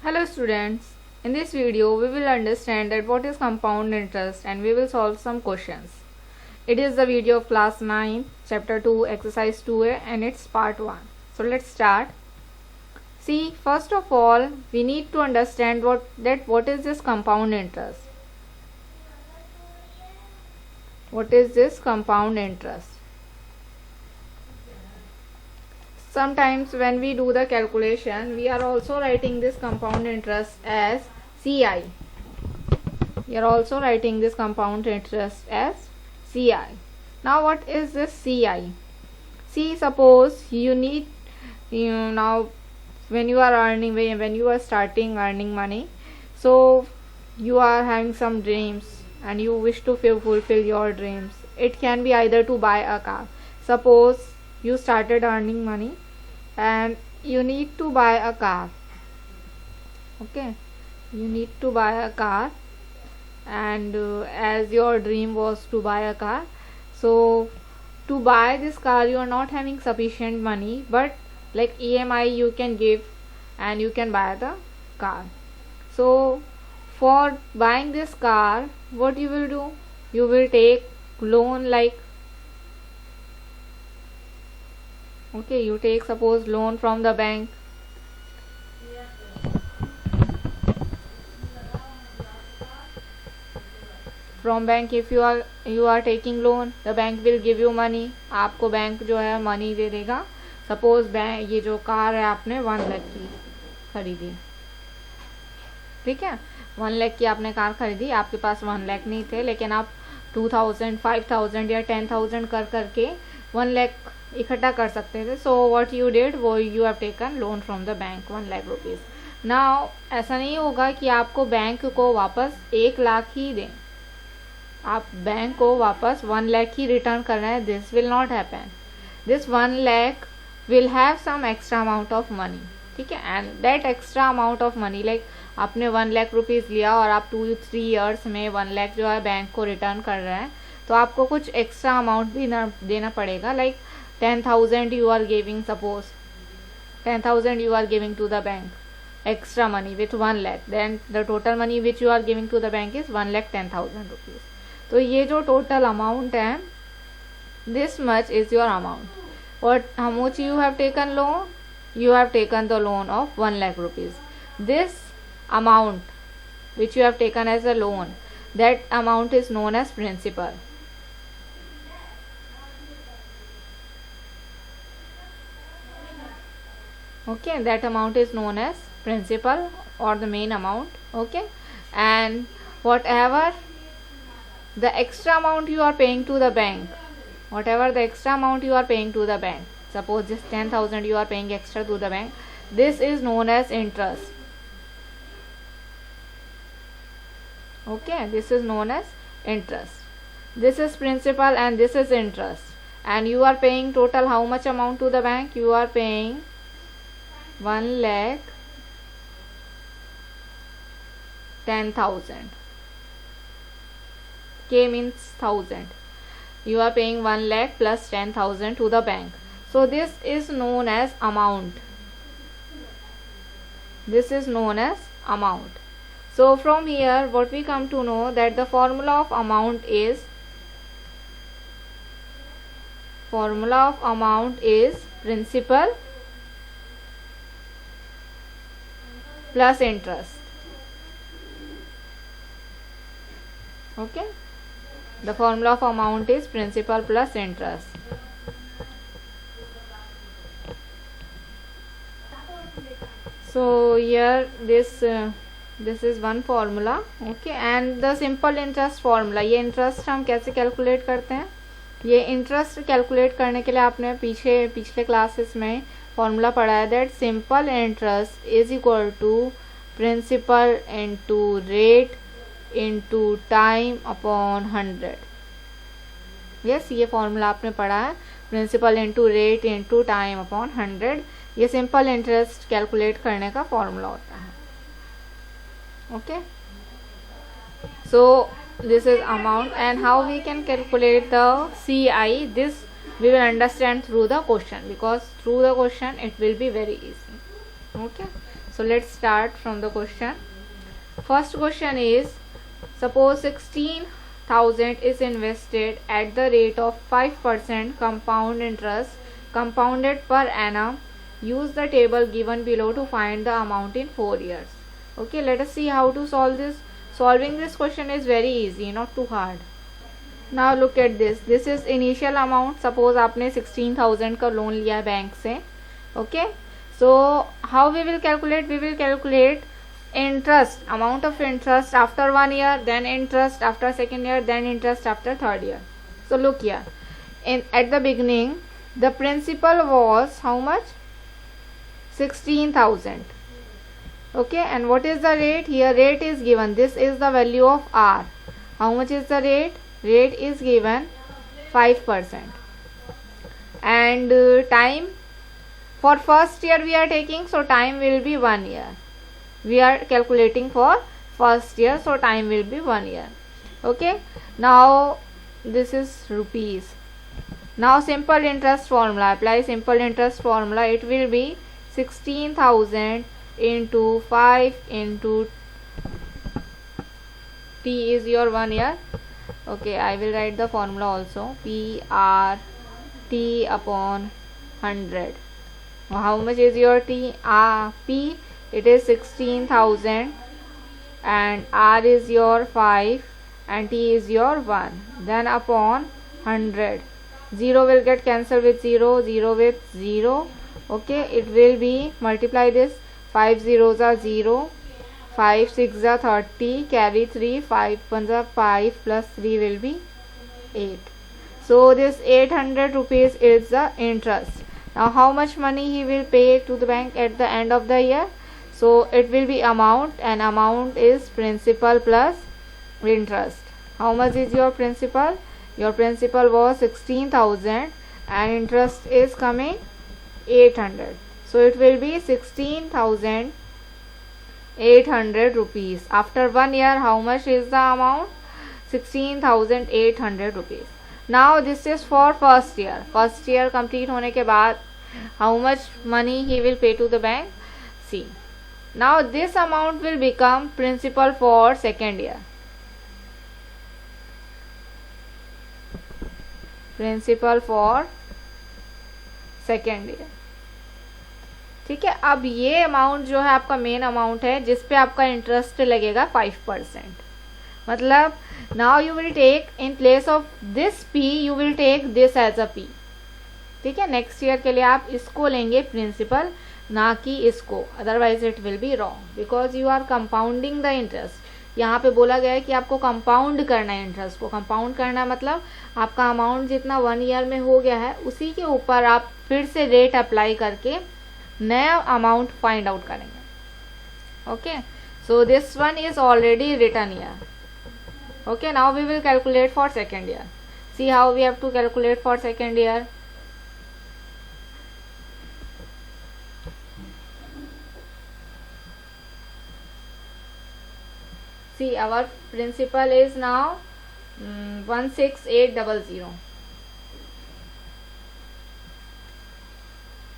Hello students, in this video we will understand that what is compound interest and we will solve some questions. It is the video of class 9 chapter 2 exercise 2a and it's part 1. So let's start. See, first of all we need to understand what is this compound interest. What is this compound interest? Sometimes when we do the calculation, we are also writing this compound interest as CI. We are also writing this compound interest as CI. Now what is this CI? See, suppose now when you are starting earning money, so you are having some dreams and you wish to fulfill your dreams. It can be either to buy a car. Suppose you started earning money and you need to buy a car. Okay, you need to buy a car, and as your dream was to buy a car, so to buy this car you are not having sufficient money, but like EMI you can give and you can buy the car. So for buying this car, what you will do? You will take loan, like okay, you take suppose loan from the bank. From bank, if you are taking loan, the bank will give you money. आपको bank जो है money दे देगा. Suppose bank, ये जो car है आपने 1 लाख की खरीदी, ठीक है, 1 लाख की आपने कार खरीदी. आपके पास 1 लाख नहीं थे, लेकिन आप 2000, 5000 या 10,000 कर करके 1 लाख इकट्ठा कर सकते थे. सो व्हाट यू डिड, वो you have taken loan from the bank 1 lakh rupees. Now ऐसा नहीं होगा कि आपको बैंक को वापस 1 लाख ही दें, आप बैंक को वापस 1 लाख ही रिटर्न करना है. This will not happen. This 1 lakh will have some extra amount of money, ठीक है, and that extra amount of money, like आपने 1 लाख रुपीज़ लिया और आप 2-3 ईयर्स में 1 लाख जो है बैंक को रिटर्न कर रहे हैं, तो आपको कुछ एक्स्ट्रा अमाउंट भी देना पड़ेगा. Like 10,000 you are giving, suppose 10,000 you are giving to the bank extra money with 1 lakh, then the total money which you are giving to the bank is 1,10,000 rupees. तो ये जो total amount है, this much is your amount. How much you have taken loan? You have taken the loan of 1 lakh rupees. This amount which you have taken as a loan, that amount is known as principal. Okay, that amount is known as principal or the main amount. Okay, and whatever the extra amount you are paying to the bank, suppose this 10,000 you are paying extra to the bank, this is known as interest. Okay, this is known as interest. This is principal and this is interest, and you are paying total how much amount to the bank? You are paying 1,10,000. K means 1000. You are paying 1 lakh plus 10,000 to the bank. So this is known as amount. This is known as amount. So from here what we come to know, that the formula of amount is principal plus interest. Okay, the formula of amount is principal plus interest. So here this is one formula. Okay, and the simple interest formula, ये interest हम कैसे calculate करते हैं? ये interest calculate करने के लिए आपने पिछले क्लासेस में फॉर्मूला पढ़ा है, that simple interest is equal to principal into rate into time upon 100. Yes, ये फॉर्मूला आपने पढ़ा है, principal into rate into time upon 100. ये सिंपल इंटरेस्ट कैलकुलेट करने का फॉर्मूला होता है. Okay, so this is amount, and how we can calculate the CI, this we will understand through the question, because through the question it will be very easy. Okay, So let's start from the question. First question is, suppose 16,000 is invested at the rate of 5% compound interest compounded per annum. Use the table given below to find the amount in 4 years. Okay, let us see how to solve this. Solving this question is very easy, not too hard. Now look at this. This is initial amount. Suppose आपने 16,000 का loan लिया bank से. Okay, so how we will calculate? We will calculate interest, amount of interest after 1 year, then interest after 2nd year, then interest after 3rd year. So look here, at the beginning the principal was how much? 16,000. Okay, and what is the rate? Here rate is given. This is the value of R. How much is the rate? Rate is given 5%. And time for first year we are taking, so time will be 1 year. We are calculating for first year, so time will be 1 year. Okay, now this is rupees. Now simple interest formula, apply simple interest formula. It will be 16,000 into 5 into T is your 1 year. Okay, I will write the formula also. PRT upon 100. How much is your T? P, it is 16,000 and R is your 5 and T is your 1. Then upon 100. 0 will get cancelled with 0, 0 with 0. Okay, it will be, multiply this, 5 zeros are 0, 5 6 are 30, carry 3, 5 1s are 5 plus 3 will be 8. So this 800 rupees is the interest. Now how much money he will pay to the bank at the end of the year? So it will be amount, and amount is principal plus interest. How much is your principal? Your principal was 16,000 and interest is coming 800. So it will be 16,800 rupees. After 1 year, how much is the amount? 16,800 rupees. Now this is for first year. First year complete होने के बाद how much money he will pay to the bank? See. Now this amount will become principal for second year. Principal for second year. ठीक है, अब ये amount जो है आपका मेन अमाउंट है जिस पे आपका इंटरेस्ट लगेगा 5%. मतलब now you will take in place of this P you will take this as a P. ठीक है, नेक्स्ट ईयर के लिए आप इसको लेंगे प्रिंसिपल, ना कि इसको, otherwise it will be wrong because you are compounding the interest. यहाँ पे बोला गया है कि आपको कंपाउंड करना है इंटरेस्ट को. कंपाउंड करना मतलब आपका अमाउंट जितना 1 ईयर में हो गया है उसी के ऊपर आप फिर से रेट अप्लाई करके नया अमाउंट फाइंड आउट करेंगे. Okay, so this one is already written year. Okay, now we will calculate for second year. See how we have to calculate for second year. See, our principal is now 16800.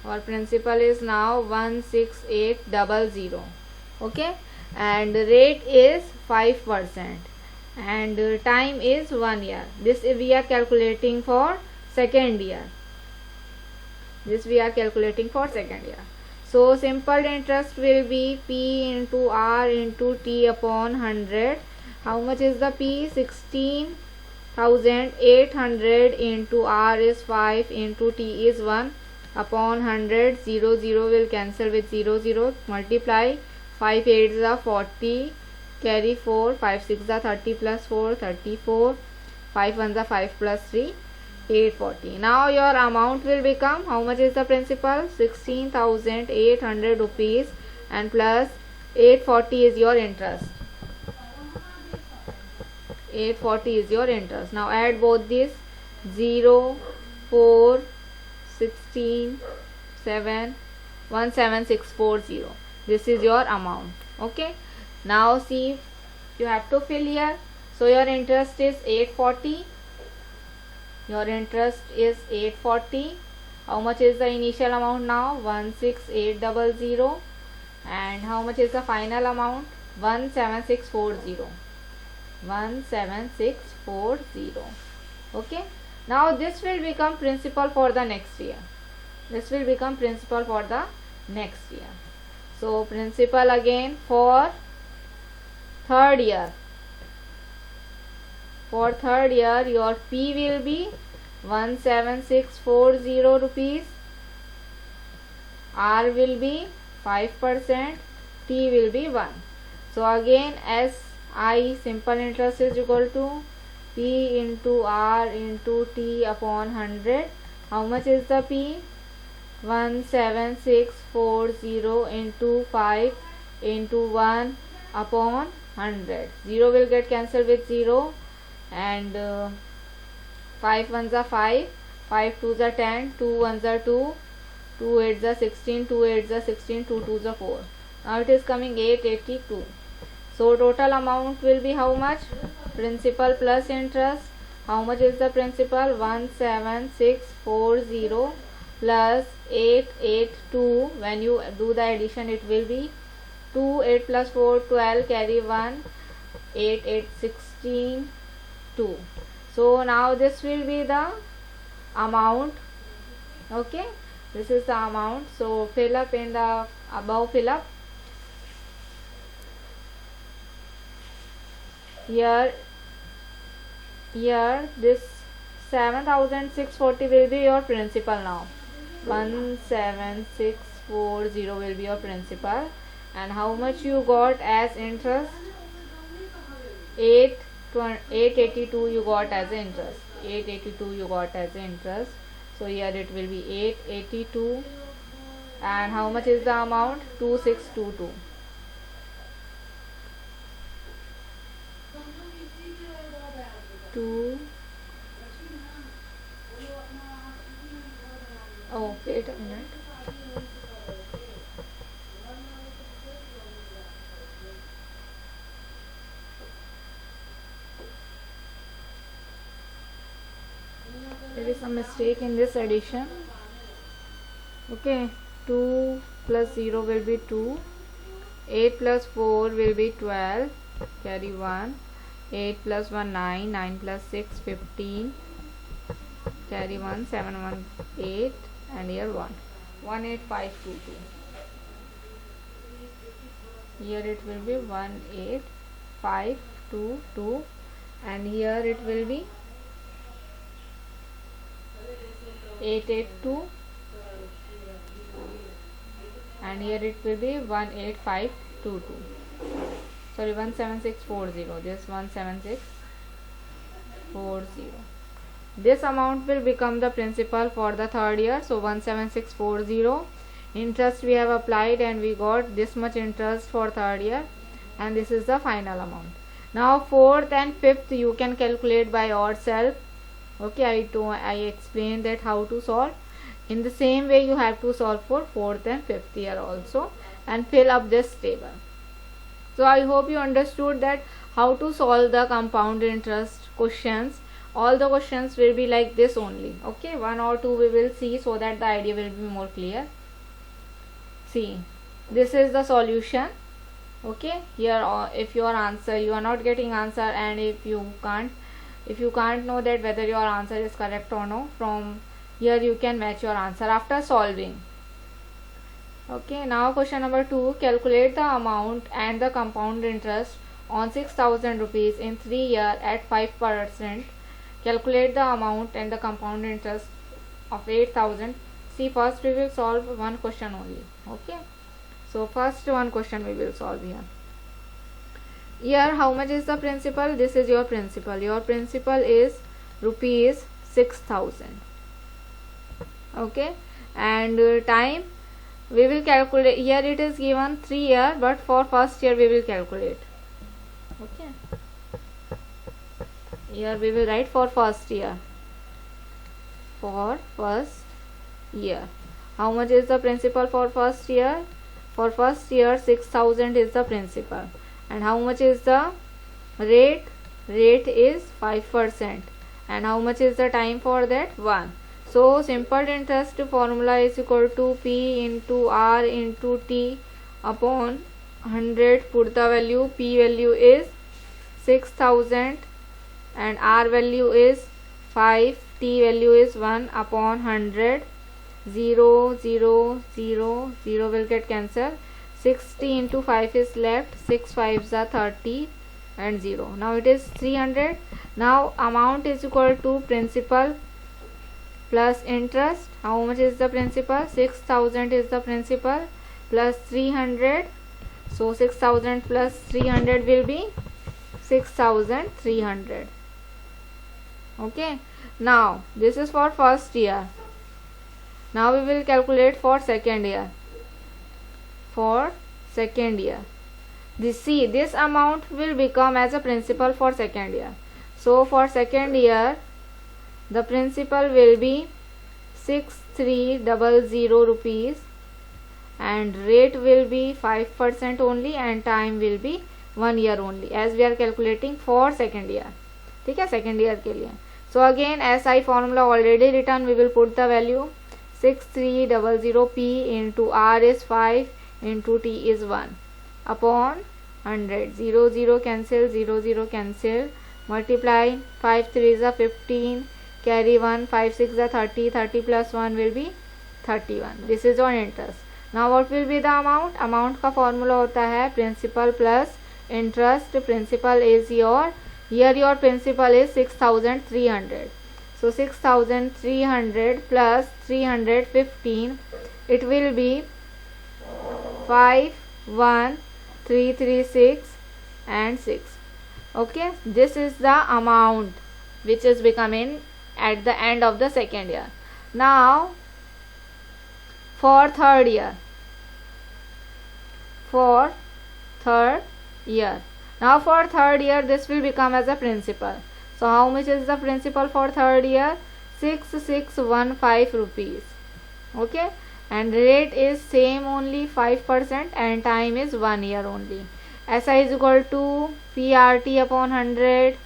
Our principal is now 16800. Okay, and rate is 5% and time is 1 year. This we are calculating for second year. This we are calculating for second year. So simple interest will be P into R into T upon 100. How much is the P? 16,800 into R is 5 into T is 1 upon 100. 0 0 will cancel with 0 0. Multiply 5 8s are 40. Carry 4. 5 6 are 30 plus 4 34. 5 1s are 5 plus 3. 840. Now your amount will become, how much is the principal? 16,800 rupees and plus 840 is your interest. 840 is your interest. Now add both these. 0 4 16 7 17640. This is your amount. Okay, now see, you have to fill here. So your interest is 840. Your interest is 840. How much is the initial amount now? 16800. and how much is the final amount? 17640. 17640. Okay, now this will become principal for the next year. This will become principal for the next year. So principal again for third year. For third year, your P will be 17640 rupees. R will be 5%. T will be 1. So again, SI simple interest is equal to P into R into T upon 100. How much is the P? 17640 into 5 into 1 upon 100. 0 will get cancelled with 0, and 5 ones are 5, 5 twos are 10, 2 ones are 2, 2 eights are 16, 2 eights are 16, 2 twos are 4. Now it is coming 882. So total amount will be how much? Principal plus interest. How much is the principal? 17640 plus 882. When you do the addition, it will be 2, 8 plus 4, 12, carry 1, 8, 8, 16, 2. So now this will be the amount. Okay, this is the amount. So fill up in the above, fill up. Here this 7640 will be your principal now. 17640 will be your principal. And how much you got as interest? 882 you got as interest. 882 you got as interest. So here it will be 882. And how much is the amount? 2622. Oh, wait a minute. There is a mistake in this addition. Okay, 2 plus 0 will be 2. 8 plus 4 will be 12. Carry 1. 8 plus 1 9. 9 plus 6 15. Carry 1. 7 1 8. And here 1. 18522. Here it will be 18522. And here it will be 882. And here it will be 18522. Sorry, 17640. This 17640. This amount will become the principal for the third year. So 17640 interest we have applied, and we got this much interest for third year, and this is the final amount. Now fourth and fifth you can calculate by yourself. Okay, I explained that how to solve. In the same way you have to solve for fourth and fifth year also, and fill up this table. So I hope you understood that how to solve the compound interest questions. All the questions will be like this only. Okay, one or two we will see, so that the idea will be more clear. See, this is the solution. Okay, here if your answer, you are not getting answer, and if you can't know that whether your answer is correct or no, from here you can match your answer after solving. Okay, now question number 2. Calculate the amount and the compound interest on 6,000 rupees in 3 years at 5%. Calculate the amount and the compound interest of 8,000. See, first we will solve one question only. Okay, so first one question we will solve here. Here how much is the principal? This is your principal. Your principal is rupees 6,000. Okay, and time we will calculate. Here it is given 3 years, but for first year we will calculate. Okay, here we will write for first year. For first year, how much is the principal for first year? For first year 6,000 is the principal. And how much is the rate? Rate is 5%. And how much is the time for that? 1. So simple interest formula is equal to P into R into T upon 100, put the value. P value is 6000 and R value is 5, T value is 1 upon 100. 0, 0, 0, 0 will get cancelled. 60 into 5 is left. 6 5s are 30 and 0. Now it is 300. Now amount is equal to principal plus interest. How much is the principal? 6000 is the principal plus 300. So 6000 plus 300 will be 6300. Okay. Now this is for first year. Now we will calculate for second year. For second year, this amount will become as a principal for second year. So for second year, the principal will be 6300 rupees and rate will be 5% only and time will be 1 year only, as we are calculating for second year. ठीक है, second year के लिए. So again SI formula already written, we will put the value. 6300P into R is 5 into T is 1 upon 100. 0 0 cancel, 0 0 cancel, multiply. 5 3s are 15, carry 1, 5 6 are 30, 30 plus 1 will be 31. This is on interest. Now what will be the amount? Amount का formula होता है principal plus interest. Principal is your, here your principal is 6300. So 6300 plus 315, it will be 51336 and 6. Okay, this is the amount which is becoming at the end of the second year. Now for third year, now for third year this will become as a principal. So how much is the principal for third year? 6615 rupees. Okay, and rate is same only 5% and time is 1 year only. SI is equal to PRT upon 100.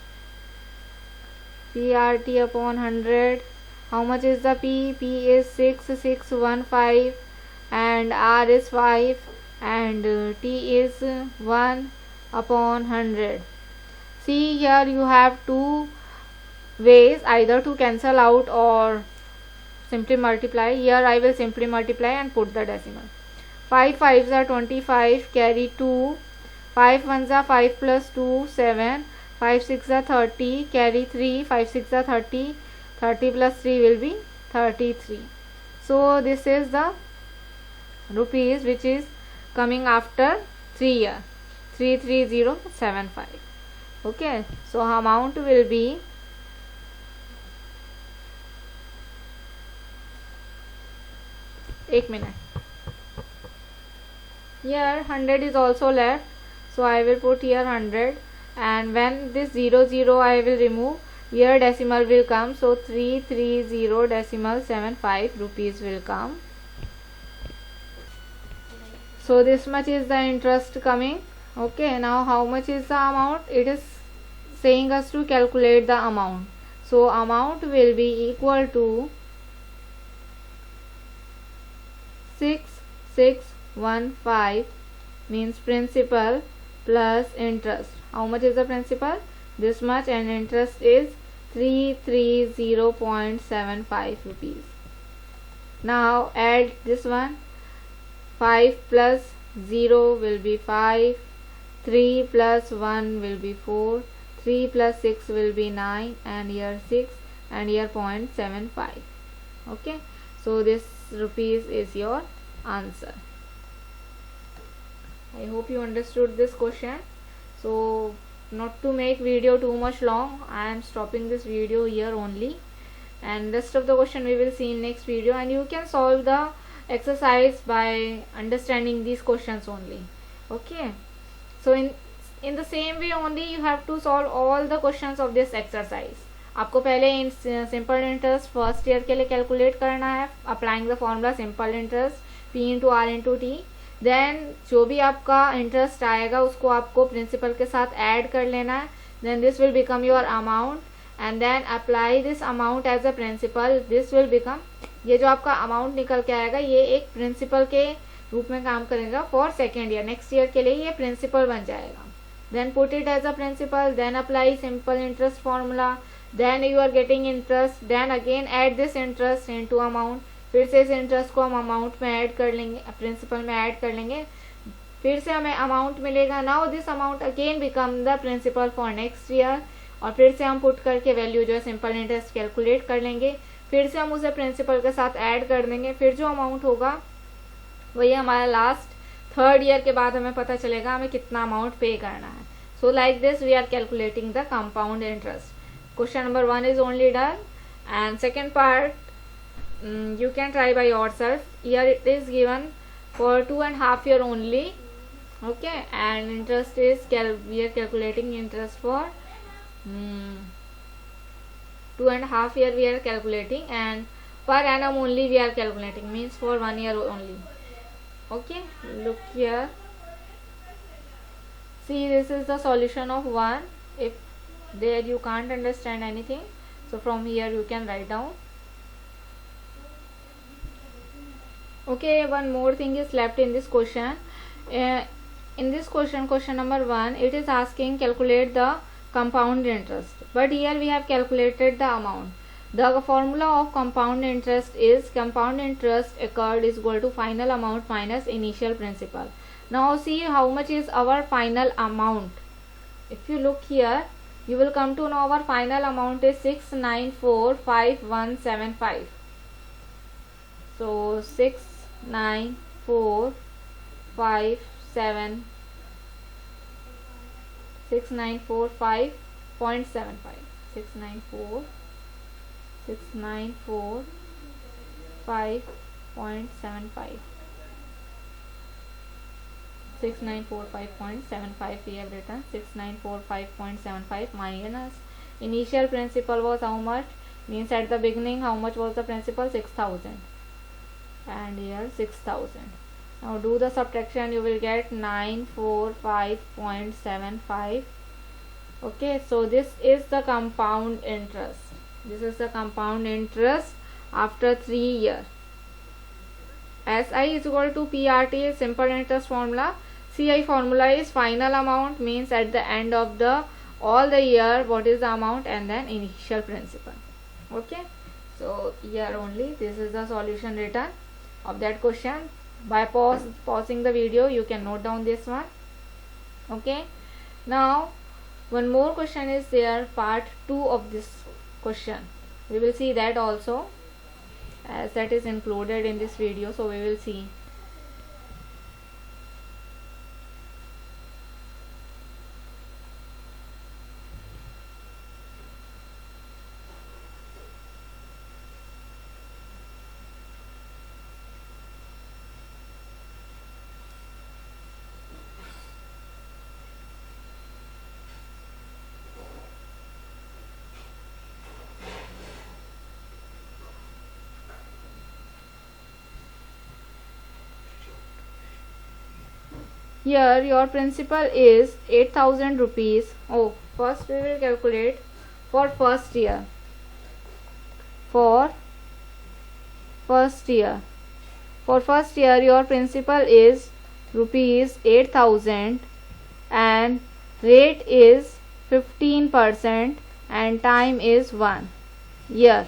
PRT upon 100. How much is the P? P is 6615 and R is 5 and T is 1 upon 100. See, here you have two ways, either to cancel out or simply multiply. Here I will simply multiply and put the decimal. 5 5s are 25, carry 2. 5 1s are 5 plus 2, 7. 5 6 are 30, carry 3. 5 6 are 30. 30 plus 3 will be 33. So this is the rupees which is coming after 3 years. 33075. Okay, so amount will be एक minute. Here 100 is also left, so I will put here 100, and when this 00 I will remove, here decimal will come, so 330.75 rupees will come. So this much is the interest coming. Okay, now how much is the amount? It is saying us to calculate the amount. So amount will be equal to 6615 means principal plus interest. How much is the principal? This much, and interest is 330.75 rupees. Now add this one. 5 plus 0 will be 5. 3 plus 1 will be 4. 3 plus 6 will be 9, and here 6, and here 0.75. Okay, so this rupees is your answer. I hope you understood this question. So not to make video too much long, I am stopping this video here only, and rest of the question we will see in next video, and you can solve the exercise by understanding these questions only. Okay, so in the same way only you have to solve all the questions of this exercise. आपको पहले simple interest first year के लिए calculate करना है, applying the formula simple interest P into R into T. Then जो भी आपका interest आएगा उसको आपको प्रिंसिपल के साथ ऐड कर लेना है. Then this will become your amount, and then apply this amount as a principal. This will become, ये जो आपका अमाउंट निकल के आएगा ये एक प्रिंसिपल के रूप में काम करेगा for second year, next year के लिए ये प्रिंसिपल बन जाएगा. Then put it as a principal, then apply simple interest formula, then you are getting interest, then again add this interest into amount. फिर से इस इंटरेस्ट को हम अमाउंट में ऐड कर लेंगे, प्रिंसिपल में ऐड कर लेंगे, फिर से हमें अमाउंट मिलेगा. Now this amount again become the principal for next year, और फिर से हम पुट करके वैल्यू जो है सिंपल इंटरेस्ट कैलकुलेट कर लेंगे, फिर से हम उसे प्रिंसिपल के साथ ऐड कर देंगे, फिर जो अमाउंट होगा वही हमारा लास्ट थर्ड ईयर के बाद हमें पता चलेगा हमें कितना अमाउंट पे करना है. So like this we are calculating the compound interest. Question number 1 is only done, and second part you can try by yourself. Here it is given for 2.5 year only, okay, and interest is we are calculating interest for 2.5 year we are calculating, and per annum only we are calculating, means for 1 year only. Okay, look here, see this is the solution of 1. If there you can't understand anything, so from here you can write down. Okay, one more thing is left in this question. In this question number 1, it is asking calculate the compound interest, but here we have calculated the amount. The formula of compound interest is compound interest occurred is equal to final amount minus initial principal. Now see how much is our final amount. If you look here, you will come to know our final amount is 6945175. So 69455 694.75 694.75 we have written 6945.75 minus initial principal was how much, means at the beginning how much was the principal, 6000, and here 6000. Now do the subtraction, you will get 945.75. okay, so this is the compound interest. This is the compound interest after 3 years. SI is equal to PRT is simple interest formula. CI formula is final amount, means at the end of the all the year what is the amount, and then initial principal. Okay, so here only this is the solution written of that question. By pausing the video you can note down this one. Okay, now one more question is there, part 2 of this question. We will see that also, as that is included in this video, so we will see. Here your principal is 8000 rupees. Oh, first we will calculate for first year. For first year your principal is rupees 8000 and rate is 15% and time is 1 year.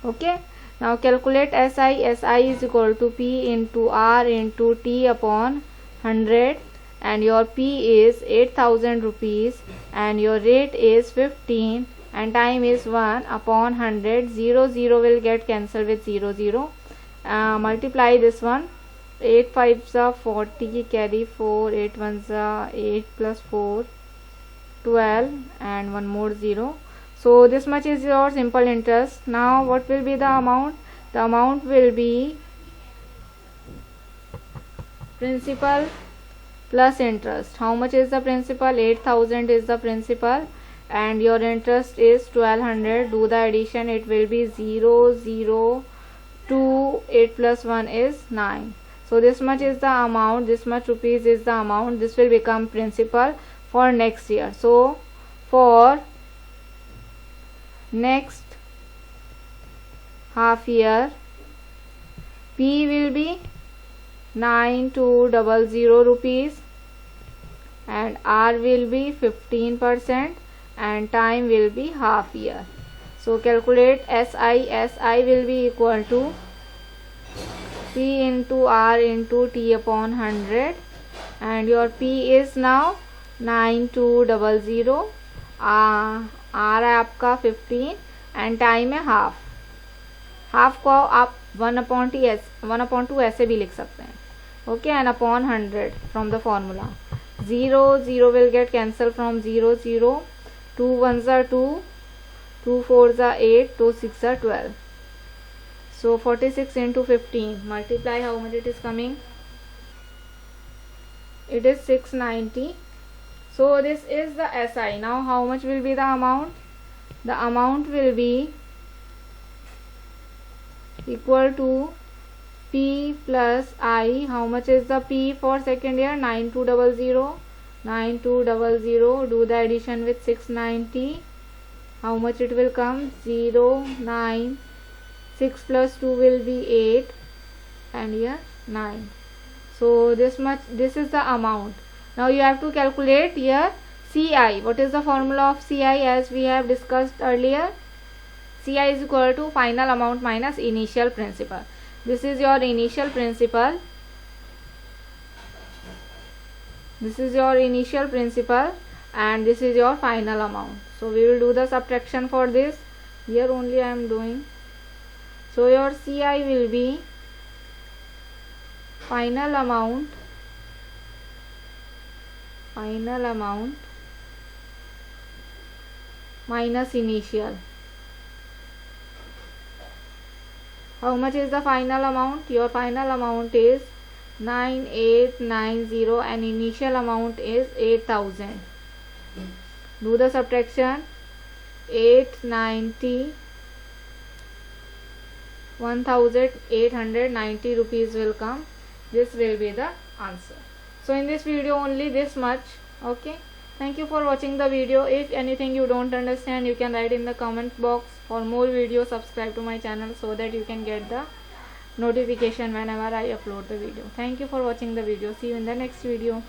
Okay, now calculate SI. SI is equal to P into R into T upon 100, and your P is 8000 rupees and your rate is 15 and time is 1 upon 100. 0 0 will get cancelled with 0 0. Multiply this one. 8 5s are 40, carry 4, 8 1s are 8 plus 4 12 and one more 0. So this much is your simple interest. Now what will be the amount? The amount will be principal plus interest. How much is the principal? 8000 is the principal and your interest is 1200. Do the addition, it will be 0 0 2, 8 plus 1 is 9. So this much is the amount, this much rupees is the amount. This will become principal for next year. So for next half year, P will be 9200 rupees, and R will be 15% and time will be half year. So calculate SI. SI will be equal to P into R into T upon 100, and your P is now 9200, R है आपका 15 and time है half. Half को आप 1/2 ऐसे भी लिख सकते हैं. Okay, and upon 100 from the formula. 0 will get cancelled from 0. 2 1s are 2, 2 4s are 8, 2 6 are 12. So 46 into 15, multiply, how much it is coming? It is 690. So this is the SI. Now how much will be the amount? The amount will be equal to P plus I. How much is the P for second year? 9200. 9200. Do the addition with 690. How much it will come? 0, 9. 6 plus 2 will be 8, and here 9. So this much. This is the amount. Now you have to calculate here CI. What is the formula of CI? As we have discussed earlier, CI is equal to final amount minus initial principal. This is your initial principal. This is your initial principal, and this is your final amount. So we will do the subtraction for this. Here only I am doing. So your CI will be final amount minus initial. How much is the final amount? Your final amount is 9890 and initial amount is 8000. Do the subtraction. 890, 1890 rupees will come. This will be the answer. So in this video only this much. Okay, thank you for watching the video. If anything you don't understand, you can write in the comment box. For more videos, subscribe to my channel so that you can get the notification whenever I upload the video. Thank you for watching the video. See you in the next video.